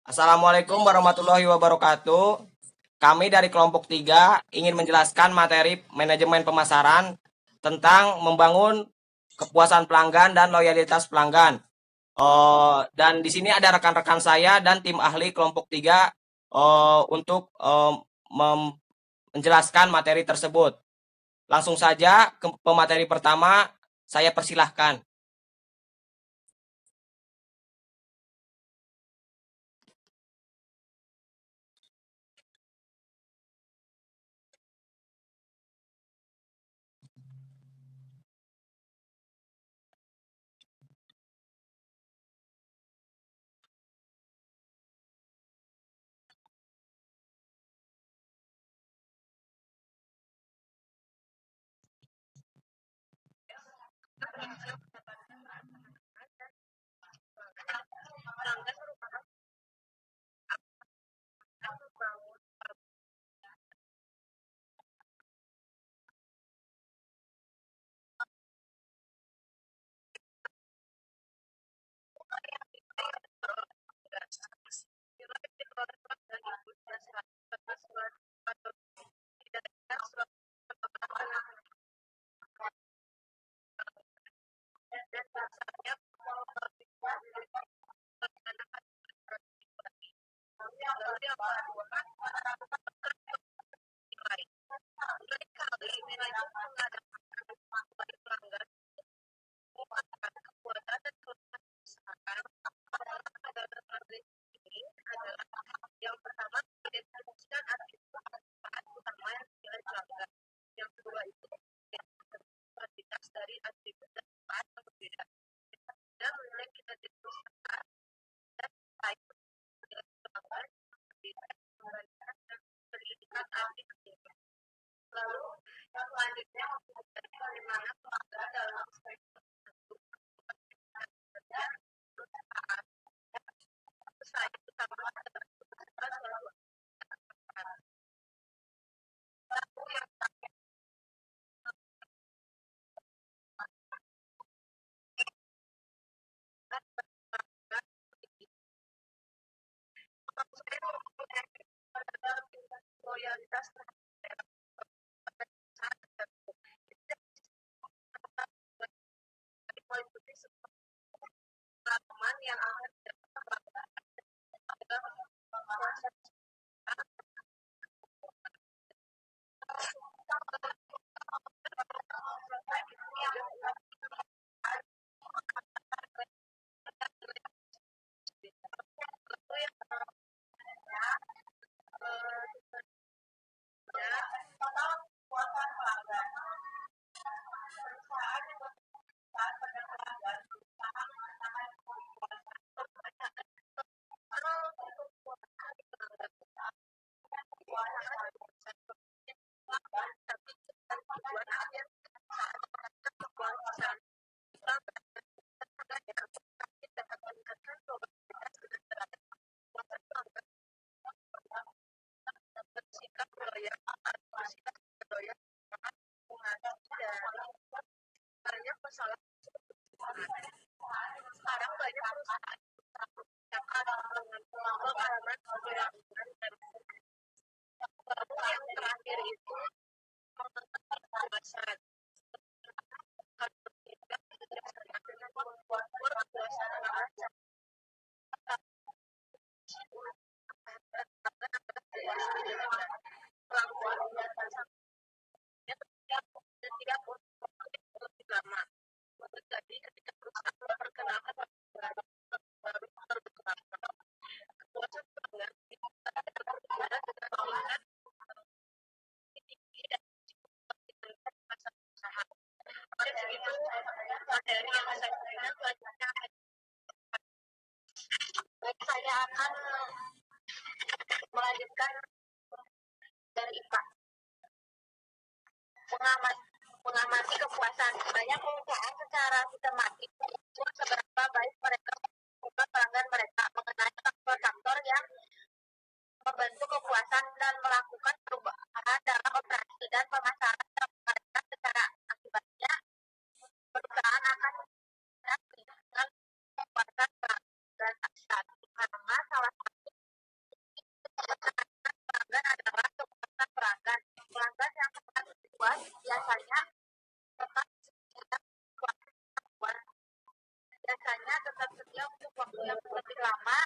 Assalamualaikum warahmatullahi wabarakatuh. Kami dari kelompok 3 ingin menjelaskan materi manajemen pemasaran tentang membangun kepuasan pelanggan dan loyalitas pelanggan. Dan di sini ada rekan-rekan saya dan tim ahli kelompok 3 untuk menjelaskan materi tersebut. Langsung saja ke pemateri pertama, saya persilahkan. Saya akan melanjutkan dari IPA. Mengamati kepuasan. Banyak perusahaan secara sistematik mengukur seberapa baik mereka membuka pelanggan mereka mengenai faktor-faktor yang membentuk kepuasan dan melakukan perubahan dalam operasi dan pemasaran mereka. Secara akibatnya perusahaan akan meningkatkan kepuasan pelanggan dan salah satu dia untuk waktu yang lebih lama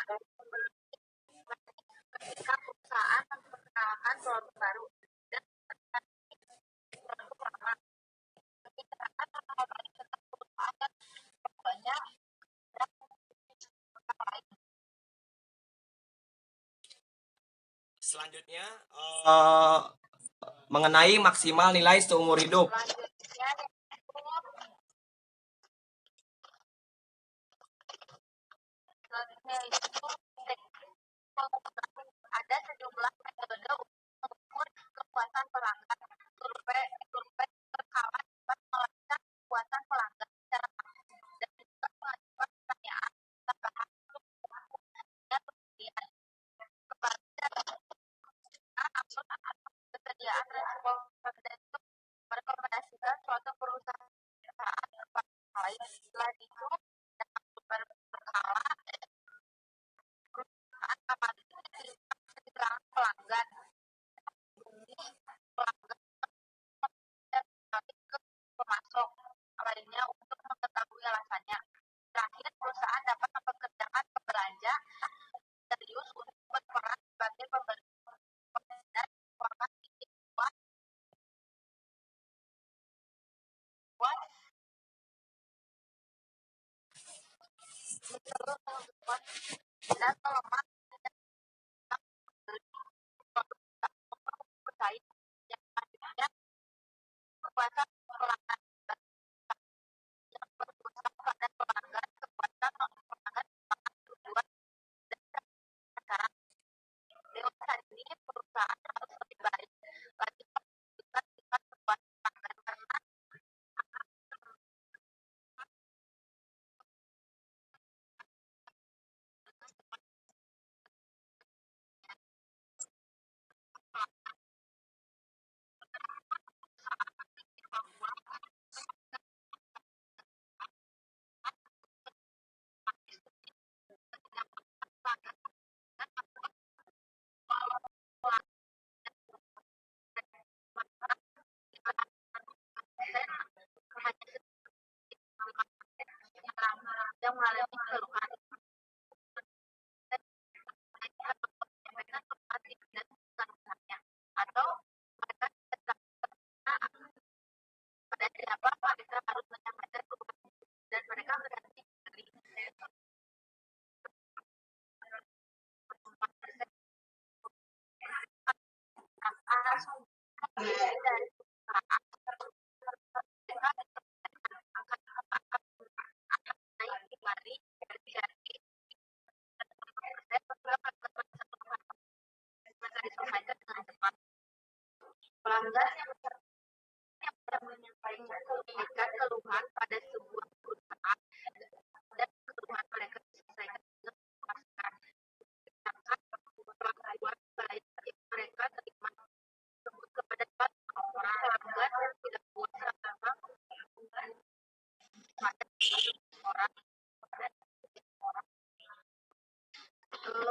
ketika perusahaan memperkenalkan produk baru dan produk lama. Banyak Selanjutnya mengenai maksimal nilai seumur hidup. selanjutnya itu ada sejumlah metode untuk mengukur kepuasan pelanggan. Survei berkala dapat melacak kepuasan pelanggan secara aktif dan juga mengajukan pertanyaan tambahan untuk dan kemudian kesediaan responsif merekomendasikan suatu perusahaan kepada lain. Selain itu, dalam survei berkala perusahaan kapasitas kehilangan pelanggan dan ke pemasok lainnya untuk mengetahui alasannya. Terakhir, perusahaan dapat mempekerjakan pembelanja serius untuk berperan sebagai pemberi dan informasi buat dan melemah bersaing yang selanjutnya kepuasan pelanggan yang berpusat pada pelanggan kepuasan pelanggan tujuan dan sekarang dewasa ini perusahaan harus lebih baik lagi menunjukkan tingkat kepuasan pelanggan karena yang mengalami keluhan atau mereka tidak pada siapa mereka harus menyampaikan keluhan dan mereka berhenti dari atas dari perusahaan mereka naik kembali dari mereka disampaikan dengan cepat. Pelanggan yang menyampaikan keluhan pada sebuah perusahaan dan keluhan mereka diselesaikan dengan memuaskan. Sedangkan perlakuan baik yang mereka terima tersebut kepada pelanggan yang tidak puas sama pada orang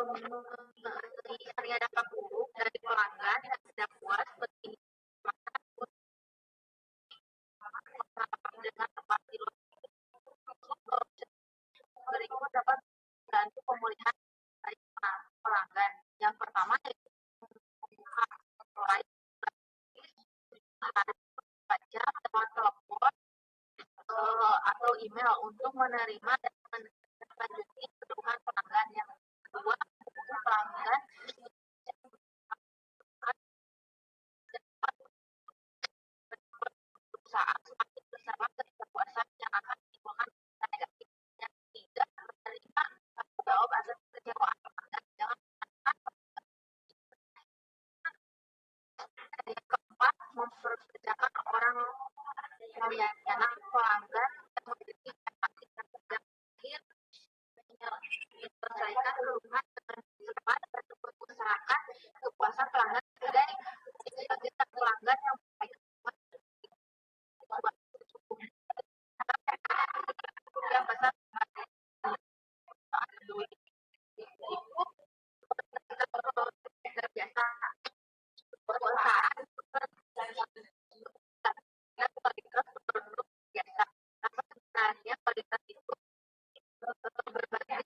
mengenai ada dampak buruk dari pelanggan yang tidak puas begini dengan tempat di berikut dapat membantu pemulihan dari pelanggan. Yang pertama yaitu membuka mulai baca lewat telepon atau email untuk menerima dan menindaklanjuti keluhan pelanggan. Yang kedua, pelanggan perusahaan semakin besar kepuasan yang akan menimbulkan negatif. Yang ketiga, menerima tanggung jawab atas kekecewaan pelanggan. Jangan yang keempat, memperkerjakan orang melayani pelanggan yang memiliki empati dan kerja akhir menyelesaikan keluhan dengan cepat dan mengusahakan kepuasan pelanggan sebagai pelanggan yang baik yang besar terbiasa perusahaan dan kualitas produk biasa karena sebenarnya kualitas itu berbagi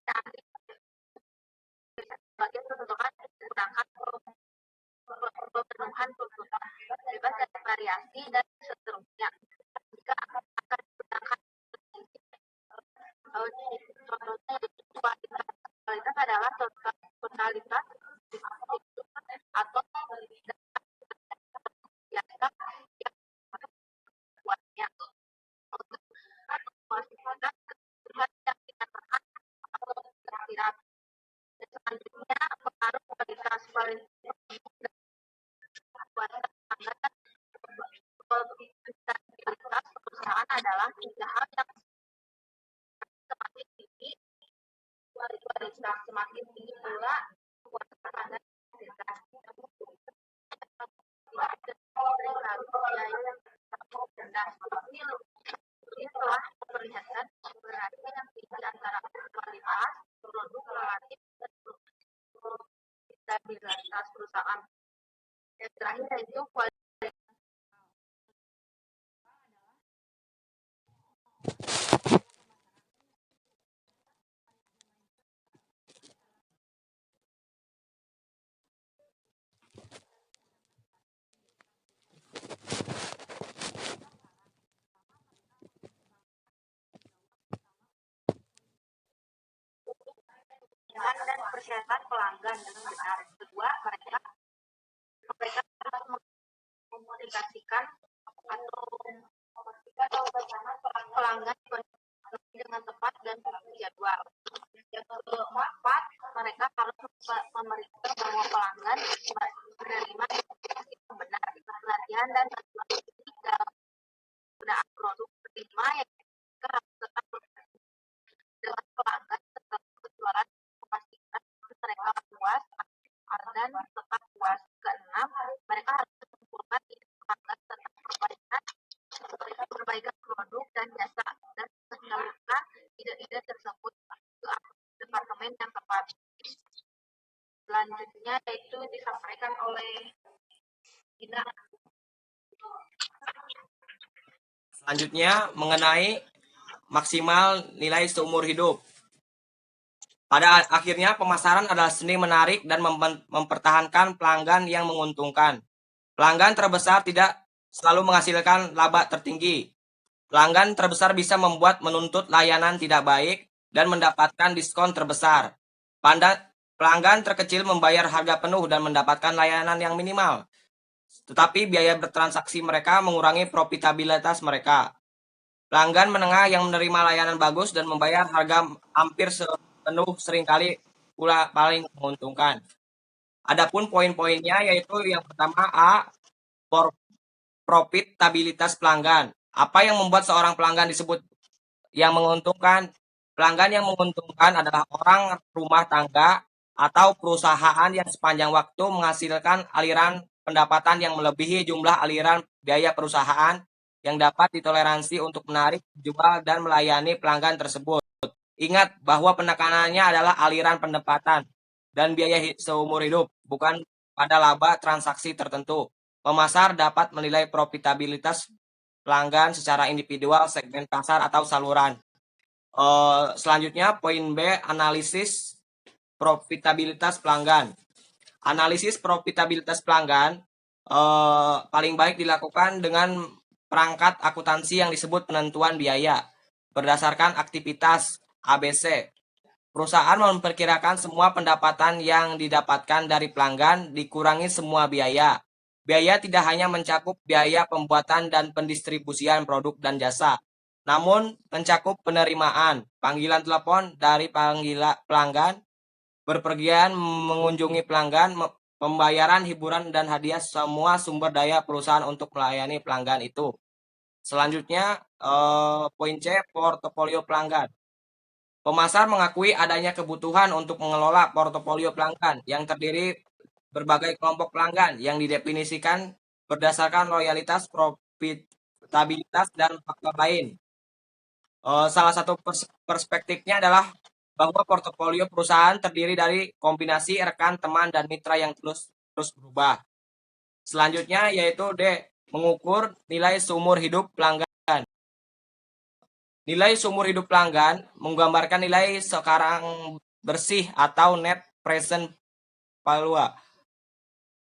bervariasi dan seterusnya. Jika akan digunakan contohnya yaitu kualitas. Kualitas adalah totalitas atau biasa yang buatnya untuk memastikan kebutuhan yang dikatakan atau kira-kira. Selanjutnya, pengaruh kualitas stabilitas perusahaan adalah tiga hal yang semakin tinggi kualitas semakin tinggi pula kualitas ini telah memperlihatkan berarti yang tinggi antara kualitas produk relatif dan stabilitas perusahaan. Yang terakhir yaitu kualitas. Dan persyaratan pelanggan dengan benar. Kedua, mereka harus mengkomunikasikan atau pelanggan dengan tepat dan jadwal. Yang keempat, mereka harus memeriksa bahwa pelanggan menerima informasi yang benar, pelatihan dan bantuan dalam penggunaan produk. Kelima, yang harus tetap dengan pelanggan tetap berjualan, memastikan mereka puas dan tetap puas. Keenam, mereka harus mengumpulkan pelanggan tentang perbaikan produk dan jasa dan menyalurkan ide-ide tersebut ke departemen yang tepat. Selanjutnya yaitu disampaikan oleh Gina. Selanjutnya mengenai maksimal nilai seumur hidup. Pada akhirnya pemasaran adalah seni menarik dan mempertahankan pelanggan yang menguntungkan. Pelanggan terbesar tidak selalu menghasilkan laba tertinggi. Pelanggan terbesar bisa membuat menuntut layanan tidak baik dan mendapatkan diskon terbesar. Pelanggan terkecil membayar harga penuh dan mendapatkan layanan yang minimal. Tetapi biaya bertransaksi mereka mengurangi profitabilitas mereka. Pelanggan menengah yang menerima layanan bagus dan membayar harga hampir penuh seringkali pula paling menguntungkan. Adapun poin-poinnya yaitu yang pertama A, profitabilitas pelanggan. Apa yang membuat seorang pelanggan disebut yang menguntungkan? Pelanggan yang menguntungkan adalah orang rumah tangga atau perusahaan yang sepanjang waktu menghasilkan aliran pendapatan yang melebihi jumlah aliran biaya perusahaan yang dapat ditoleransi untuk menarik, jual, dan melayani pelanggan tersebut. Ingat bahwa penekanannya adalah aliran pendapatan dan biaya seumur hidup, bukan pada laba transaksi tertentu. Pemasar dapat menilai profitabilitas pelanggan secara individual, segmen pasar, atau saluran. Selanjutnya, poin B, analisis profitabilitas pelanggan. Analisis profitabilitas pelanggan paling baik dilakukan dengan perangkat akuntansi yang disebut penentuan biaya berdasarkan aktivitas ABC. Perusahaan memperkirakan semua pendapatan yang didapatkan dari pelanggan dikurangi semua biaya. Biaya tidak hanya mencakup biaya pembuatan dan pendistribusian produk dan jasa, namun mencakup penerimaan, panggilan telepon dari pelanggan, berpergian mengunjungi pelanggan, pembayaran hiburan dan hadiah, semua sumber daya perusahaan untuk melayani pelanggan itu. Selanjutnya, poin C, portofolio pelanggan. Pemasar mengakui adanya kebutuhan untuk mengelola portofolio pelanggan yang terdiri berbagai kelompok pelanggan yang didefinisikan berdasarkan loyalitas, profitabilitas, dan faktor lain. Salah satu perspektifnya adalah bahwa portofolio perusahaan terdiri dari kombinasi rekan, teman, dan mitra yang terus berubah. Selanjutnya yaitu D, mengukur nilai seumur hidup pelanggan. Nilai seumur hidup pelanggan menggambarkan nilai sekarang bersih atau net present value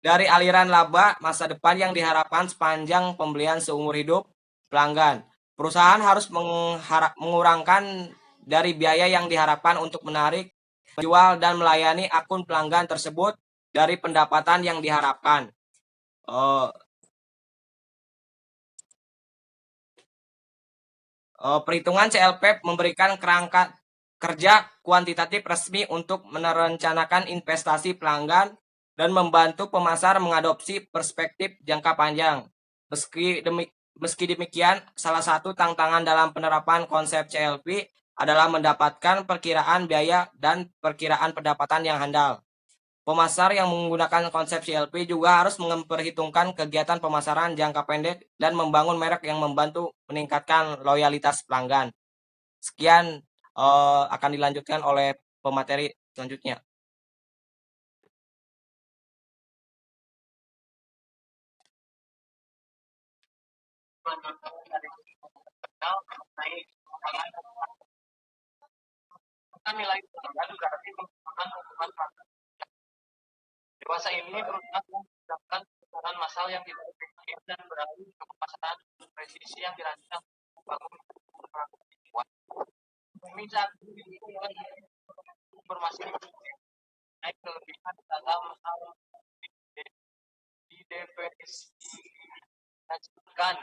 dari aliran laba masa depan yang diharapkan sepanjang pembelian seumur hidup pelanggan. Perusahaan harus mengurangkan dari biaya yang diharapkan untuk menarik, menjual, dan melayani akun pelanggan tersebut dari pendapatan yang diharapkan. Perhitungan CLP memberikan kerangka kerja kuantitatif resmi untuk merencanakan investasi pelanggan dan membantu pemasar mengadopsi perspektif jangka panjang. Meski demikian, salah satu tantangan dalam penerapan konsep CLP adalah mendapatkan perkiraan biaya dan perkiraan pendapatan yang handal. Pemasar yang menggunakan konsep CLP juga harus memperhitungkan kegiatan pemasaran jangka pendek dan membangun merek yang membantu meningkatkan loyalitas pelanggan. Sekian akan dilanjutkan oleh pemateri selanjutnya. Nilai pelanggan berarti menggunakan hubungan pelanggan. Dewasa ini berusaha mendapatkan kebutuhan massal yang tidak efektif dan beralih ke pemasaran presisi yang dirancang membangun jiwa. Kami saat ini informasi naik kelebihan dalam hal didefinisikan,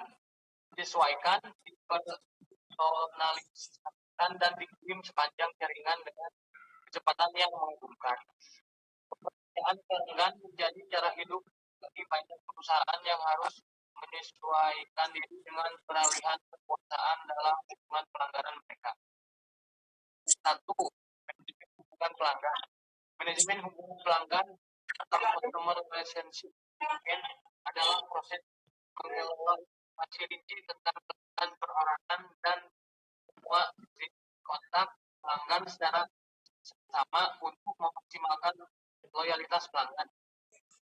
disesuaikan, dipersonalisasikan dan dikirim sepanjang jaringan dengan kecepatan yang mengagumkan. Pekerjaan pelanggan menjadi cara hidup bagi banyak perusahaan yang harus menyesuaikan diri dengan peralihan kekuasaan dalam hubungan pelanggaran mereka. 1. Manajemen hubungan pelanggan. Manajemen hubungan pelanggan atau customer relationship adalah proses mengelola fasiliti tentang pelanggan perorangan dan semua kontak pelanggan secara sama untuk memaksimalkan loyalitas pelanggan.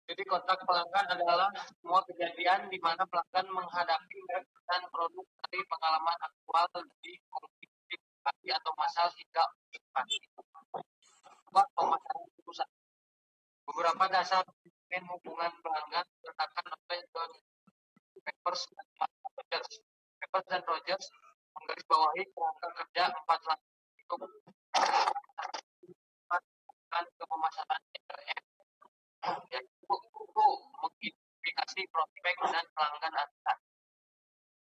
Jadi kontak pelanggan adalah semua kejadian di mana pelanggan menghadapi dan produk dari pengalaman aktual di komunikasi atau masalah hingga pemasaran pusat. Beberapa dasar manajemen hubungan pelanggan diletakkan oleh John Papers dan Rogers menggarisbawahi kerangka kerja 4 langkah untuk ke pemasaran CRM, yaitu mengidentifikasi prospek dan pelanggan anda,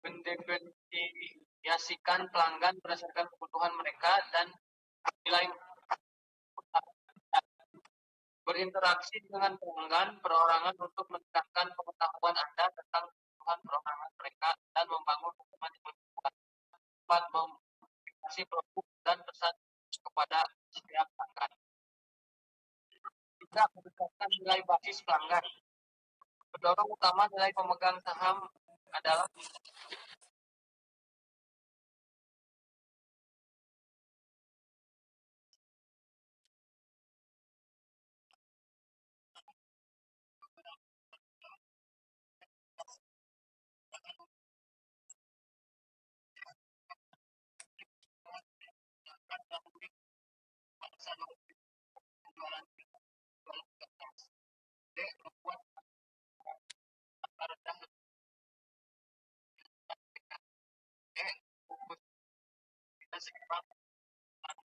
mendefinisikan pelanggan berdasarkan kebutuhan mereka dan nilai berinteraksi dengan pelanggan perorangan untuk meningkatkan pengetahuan anda tentang kebutuhan perorangan mereka dan membangun hubungan yang lebih kuat dapat mempublikasi produk dan pesan kepada setiap pelanggan. Tidak berdasarkan nilai basis pelanggan. Pendorong utama nilai pemegang saham adalah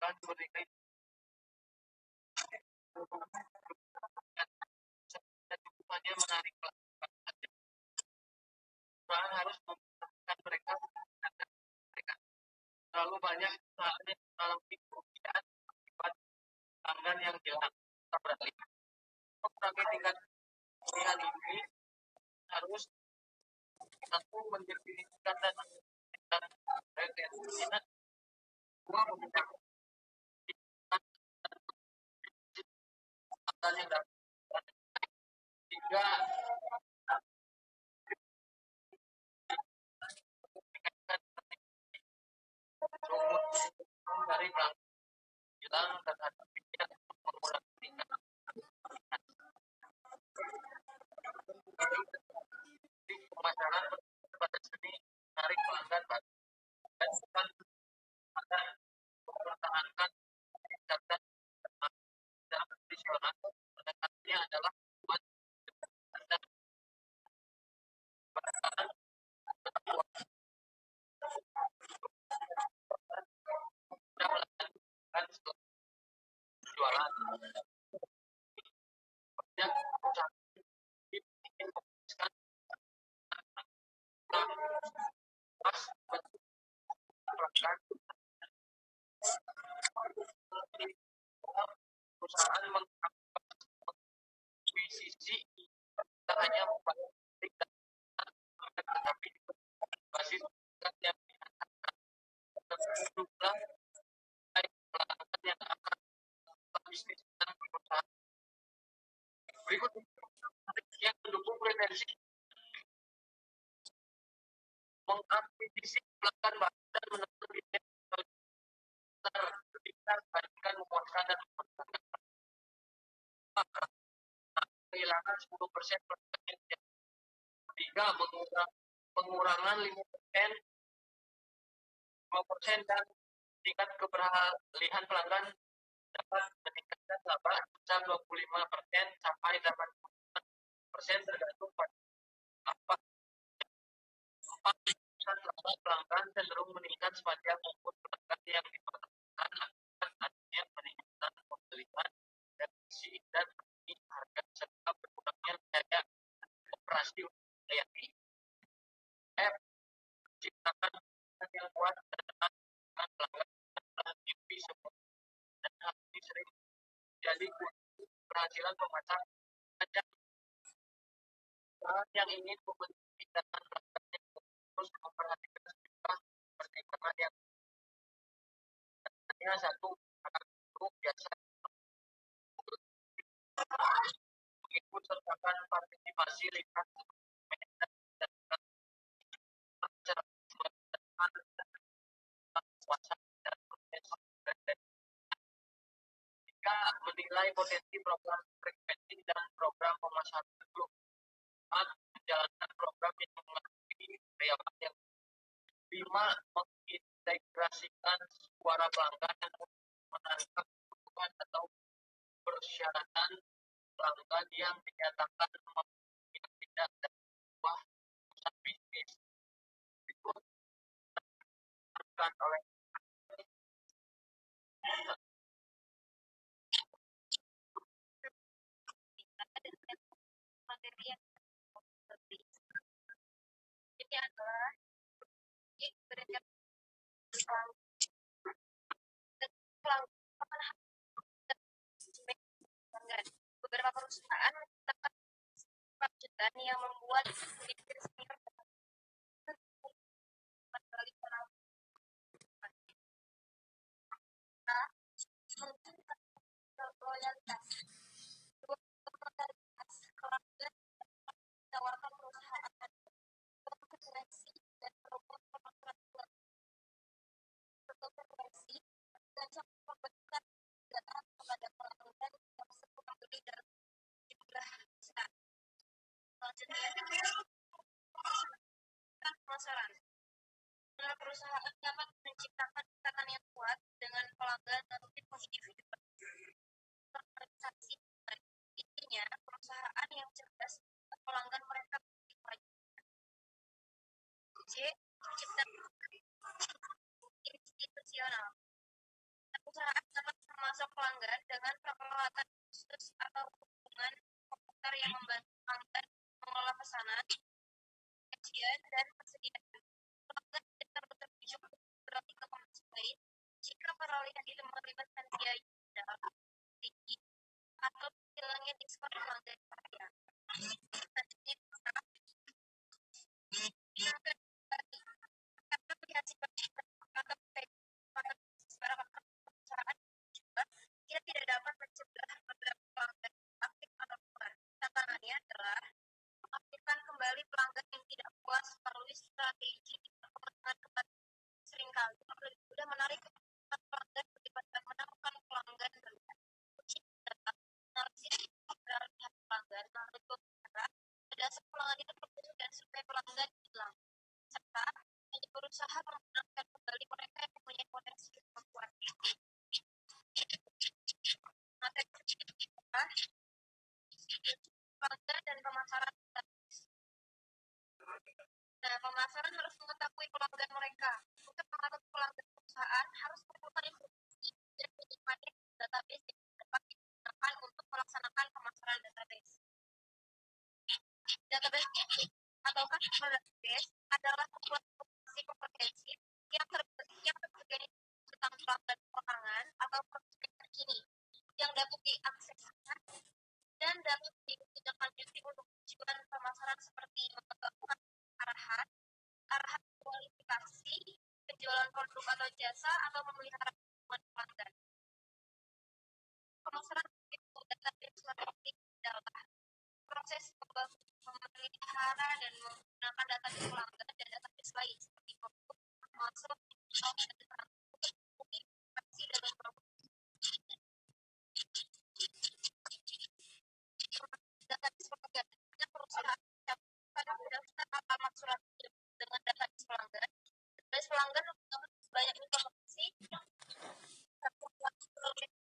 pelanggan bernilai hanya menarik pelanggan. Perusahaan harus memperhatikan mereka. Terlalu banyak perusahaan yang mengalami kerugian akibat pelanggan yang hilang atau beralih. Mengurangi tingkat kerugian ini harus satu mendefinisikan dan retensi, dua meminta yang dapat, tiga dari pelanggan hilang terhadap pihak mengurangi tingkat pemasaran pada seni menarik pelanggan baru dan bukan pada mempertahankan tingkatan tradisional. Pendekatannya adalah buat perusahaan. Banyak perusahaan ingin memutuskan pas bentuk pelanggan. Perusahaan mengakuisisi tak hanya membangun tetapi juga basis yang jumlah pelanggan yang akan bisnis dan perusahaan. Berikut yang mendukung retensi mengakuisisi pelanggan baru dan menentukan bisnis terdekat dibandingkan memuaskan dan maka kehilangan 10% pelanggan. Ketiga, pengurangan 5% dan tingkat keberhasilan pelanggan dapat meningkatkan laba sebesar 25% sampai 80% tergantung pada apa. 4% laba pelanggan cenderung meningkat sepanjang umur pelanggan yang dipertahankan akan adanya peningkatan pembelian revisi dan harga serta berkurangnya biaya operasi melayani. F. Ciptakan yang kuat dengan pelanggan TV semua dan hal ini sering jadi kunci keberhasilan pemasaran yang ingin membentuk tindakan pelanggan yang terus memperhatikan sejumlah pertimbangan yang hanya satu itu biasa mengikut sertakan partisipasi lihat jika menilai potensi program frekuensi dan program pemasaran grup menjalankan program yang mengerti karyawan yang 5 mengintegrasikan suara pelanggan untuk menangkap kebutuhan atau persyaratan pelanggan yang dinyatakan yang tidak dan sebuah perusahaan bisnis itu dilakukan oleh materi yang ini adalah beberapa perusahaan menetapkan kelanjutan yang membuat bisnis loyalitas tawarkan perusahaan frekuensi dan program pemasaran frekuensi dan memberikan data kepada pelanggan yang sering membeli dalam jumlah besar. Selanjutnya, pemasaran. Perusahaan dapat menciptakan ikatan yang kuat dengan pelanggan dan tim individu. Organisasi intinya perusahaan yang cerdas pelanggan mereka C. Ciptakan institusional. Perusahaan dapat memasok pelanggan dengan peralatan khusus atau hubungan komputer yang membantu pelanggan mengelola pesanan, kajian, dan persediaan. Pelanggan tidak perlu terbujuk beralih ke komersi lain jika peralihan itu melibatkan biaya dalam tinggi atau hilangnya diskon pelanggan kaya. Selanjutnya, kita tidak dapat mencegah beberapa pelanggan aktif atau keluar. Tantangannya adalah mengaktifkan kembali pelanggan yang tidak puas melalui strategi pengembangan kembali. Seringkali lebih mudah menarik pelanggan daripada menemukan pelanggan baru. Kunci adalah analisis peralihan pelanggan melalui cara berdasar pelanggan itu terputus dan supaya pelanggan hilang. Serta hanya berusaha menggunakan kembali mereka yang mempunyai potensi yang kuat. Pelanggan dan pemasaran. Nah, pemasaran harus mengetahui database adalah membuat informasi komprehensif yang terjadi tentang pelanggan keuangan atau prospek terkini yang dapat diakses dan dapat ditindaklanjuti untuk tujuan pemasaran seperti mengembangkan arahan, arahan kualifikasi, penjualan produk atau jasa, atau memelihara hubungan pelanggan. Pemasaran database marketing adalah proses memelihara dan menggunakan database pelanggan dan database lain seperti produk, termasuk komunikasi dalam produk. Database pelanggan banyak perusahaan pada mendaftar alamat surat dengan database pelanggan. Database pelanggan banyak informasi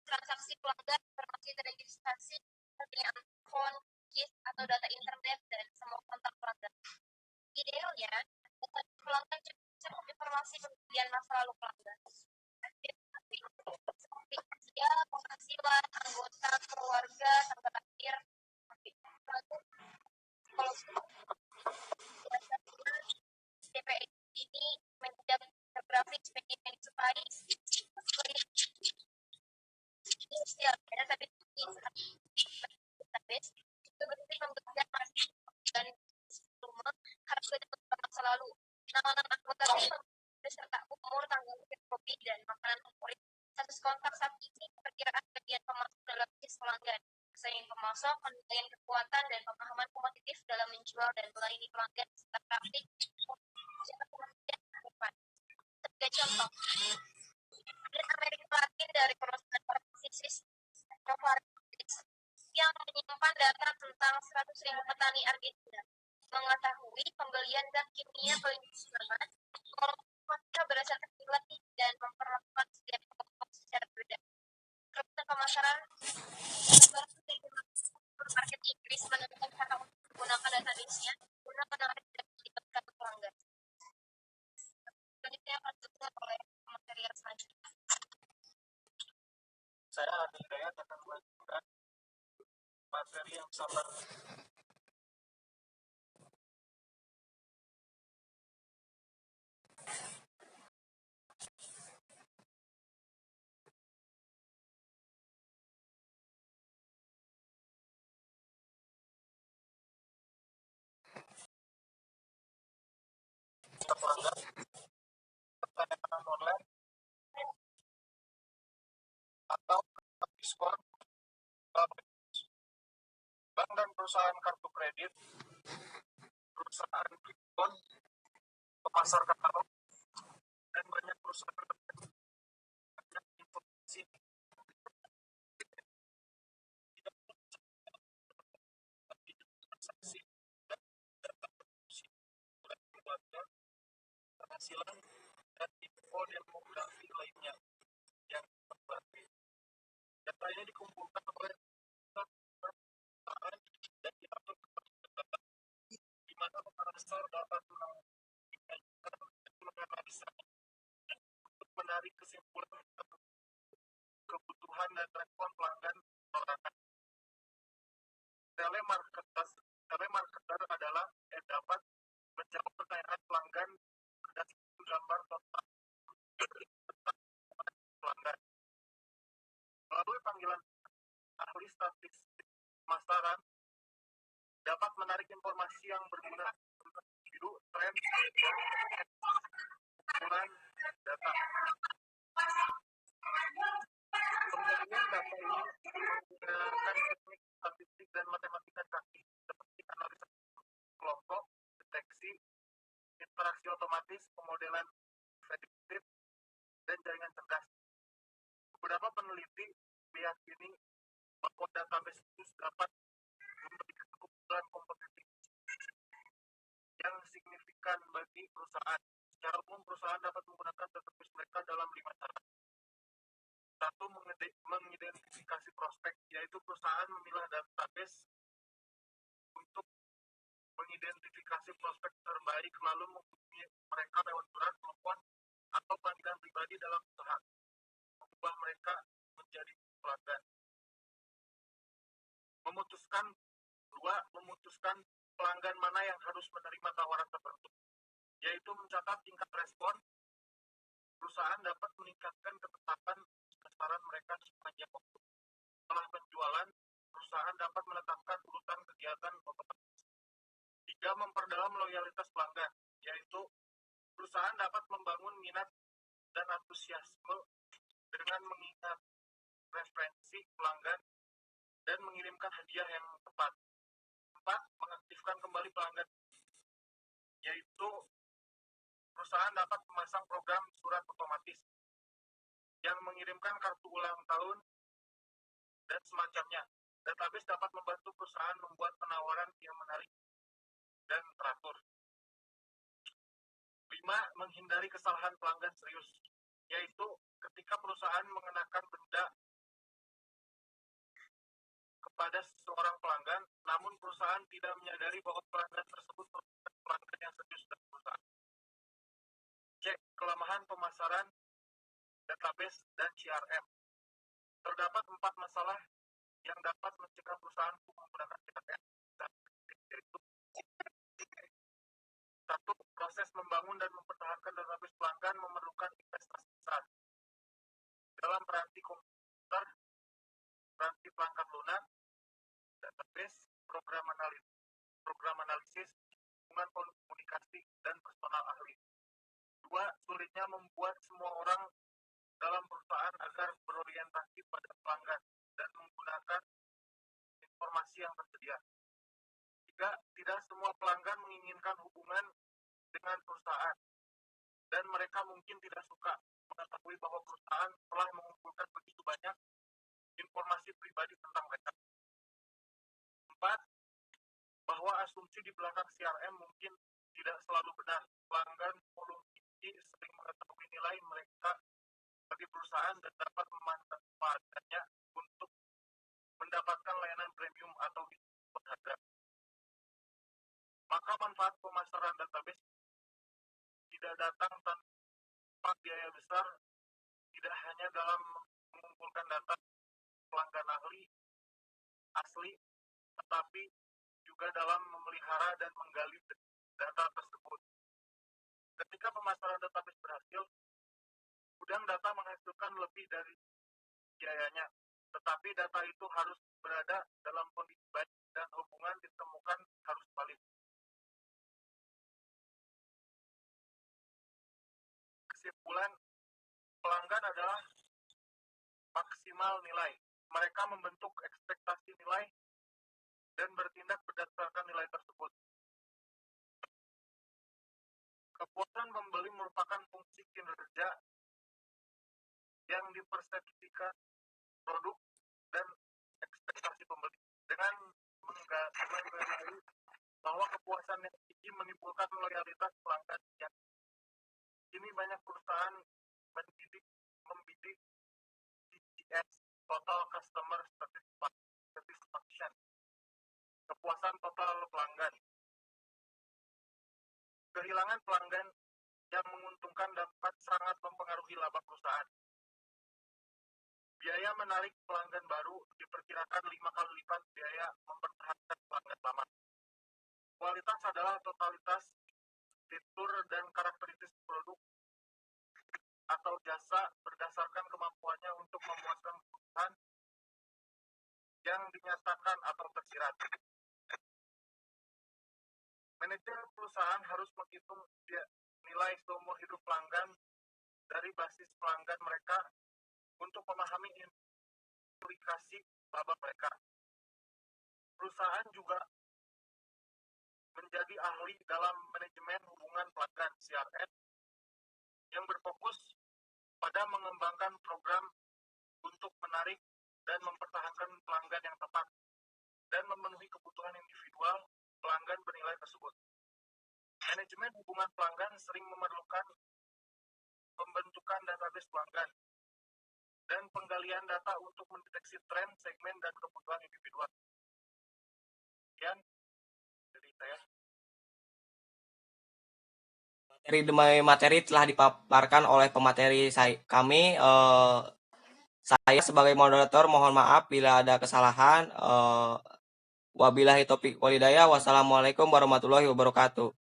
transaksi pelanggan, informasi terregistrasi, artinya akun, KIS, atau data internet, dan semua kontak pelanggan. Idealnya, database pelanggan juga bisa informasi kemudian masa lalu pelanggan. Seperti usia, penghasilan, anggota, keluarga, tanggal lahir. Kalau DPI ini media grafik, media supply, database itu berarti pembuktian dan volume harus berdasarkan masa lalu. Nama-nama anggota beserta umur, tanggal lahir, hobi, dan makanan favorit. Status kontak saat ini, perkiraan bagian pemasok dalam list pelanggan, pesaing pemasok, penilaian kekuatan, dan pemahaman kompetitif dalam menjual dan melayani pelanggan serta praktik sebagai contoh. Dan Amerika Latin dari perusahaan farmasis yang menyimpan data tentang 100.000 petani Argentina mengetahui pembelian zat kimia paling aman, mereka berdasarkan nilai dan memperlakukan setiap kelompok secara berbeda. Kerugian pemasaran supermarket Inggris menemukan cara untuk menggunakan database-nya guna menarik dan melibatkan pelanggan. Selanjutnya akan ditutup oleh material selanjutnya. Saya Adi Hidayat akan melanjutkan materi yang sama. Pelanggan pertanyaan online atau diskon bank dan perusahaan kartu kredit, perusahaan diskon, pemasar katalog, dan banyak perusahaan banyak informasi transaksi dan data keluarga, penghasilan, dan info demografi lainnya yang berbagi. Data ini dikumpulkan oleh perusahaan dan diatur di mana pengasal dapat menganalisa untuk menarik kesimpulan kebutuhan dan respon pelanggan perorangan. Telemarketer adalah yang dapat menjawab pertanyaan pelanggan berdasarkan gambar total pelanggan. Melalui panggilan ahli statistik pemasaran dapat menarik informasi yang berguna tentang individu, tren, ukuran data. Penggunaan data ini menggunakan teknik statistik dan matematika kaki seperti analisa kelompok, deteksi, interaksi otomatis, pemodelan prediktif, dan jaringan cerdas. Beberapa peneliti meyakini bahwa database itu dapat memberikan keunggulan kompetitif yang signifikan bagi perusahaan. Secara umum, perusahaan dapat menggunakan database mereka dalam 5 cara. 1. Mengidentifikasi prospek, yaitu perusahaan memilah database untuk mengidentifikasi prospek terbaik, lalu menghubungi mereka lewat surat, telepon, atau panggilan pribadi dalam usaha mengubah mereka menjadi pelanggan. Memutuskan pelanggan mana yang harus menerima tawaran tertentu, yaitu mencatat tingkat respon. Perusahaan dapat meningkatkan ketetapan sasaran mereka sepanjang waktu. Setelah penjualan, perusahaan dapat menetapkan urutan kegiatan otomatis. 3. Memperdalam loyalitas pelanggan, yaitu perusahaan dapat membangun minat dan antusiasme dengan mengingat referensi pelanggan dan mengirimkan hadiah yang tepat. 4. Mengaktifkan kembali pelanggan, yaitu perusahaan dapat memasang program surat otomatis yang mengirimkan kartu ulang tahun dan semacamnya. Database dapat membantu perusahaan membuat penawaran yang menarik dan teratur. 5. Menghindari kesalahan pelanggan serius, yaitu ketika perusahaan mengenakan denda kepada seorang pelanggan, namun perusahaan tidak menyadari bahwa pelanggan tersebut merupakan pelanggan yang serius dari perusahaan. Cek kelemahan pemasaran, database, dan CRM. Terdapat 4 masalah yang dapat mencegah perusahaan untuk menggunakan CRM. Yaitu 1. Proses membangun dan mempertahankan database pelanggan memerlukan investasi besar. Dalam peranti komputer, peranti perangkat lunak, database, program analisis, hubungan komunikasi, dan personal ahli. 2. Sulitnya membuat semua orang dalam perusahaan agar berorientasi pada pelanggan dan menggunakan informasi yang tersedia. 3. Tidak semua pelanggan menginginkan hubungan dengan perusahaan, dan mereka mungkin tidak suka mengetahui bahwa perusahaan telah mengumpulkan begitu banyak informasi pribadi tentang mereka. 4. Bahwa asumsi di belakang CRM mungkin tidak selalu benar. Pelanggan volume tinggi sering mengetahui nilai mereka bagi perusahaan dan dapat memanfaatkannya untuk mendapatkan layanan premium atau berharga. Maka manfaat pemasaran database tidak datang tanpa biaya besar, tidak hanya dalam mengumpulkan data pelanggan asli, tetapi juga dalam memelihara dan menggali data tersebut. Ketika pemasaran database berhasil, gudang data menghasilkan lebih dari biayanya, tetapi data itu harus berada dalam kondisi baik dan hubungan ditemukan harus valid. Kesimpulan, pelanggan adalah maksimal nilai. Mereka membentuk ekspektasi nilai dan bertindak berdasarkan nilai tersebut. Kepuasan pembeli merupakan fungsi kinerja yang dipersepsikan produk dan ekspektasi pembeli. Dengan menggali bahwa kepuasan yang tinggi menimbulkan loyalitas pelanggan yang kini banyak perusahaan membidik TCS, Total Customer Satisfaction, kepuasan total pelanggan. Kehilangan pelanggan yang menguntungkan dapat sangat mempengaruhi laba perusahaan. Biaya menarik pelanggan baru diperkirakan 5 kali lipat biaya mempertahankan pelanggan lama. Kualitas adalah totalitas fitur dan karakteristik produk atau jasa berdasarkan kemampuannya untuk memuaskan kebutuhan yang dinyatakan atau tersirat. Manajer perusahaan harus menghitung nilai seumur hidup pelanggan dari basis pelanggan mereka untuk memahami implikasi laba mereka. Perusahaan juga menjadi ahli dalam manajemen hubungan pelanggan CRM yang berfokus pada mengembangkan program untuk menarik dan mempertahankan pelanggan yang tepat dan memenuhi kebutuhan individual pelanggan bernilai tersebut. Manajemen hubungan pelanggan sering memerlukan pembentukan database pelanggan dan penggalian data untuk mendeteksi tren, segmen, dan kebutuhan individual. Sekian dari saya. Materi demi materi telah dipaparkan oleh pemateri kami. Saya sebagai moderator mohon maaf bila ada kesalahan. Wabillahi taufiq walhidayah. Wassalamualaikum warahmatullahi wabarakatuh.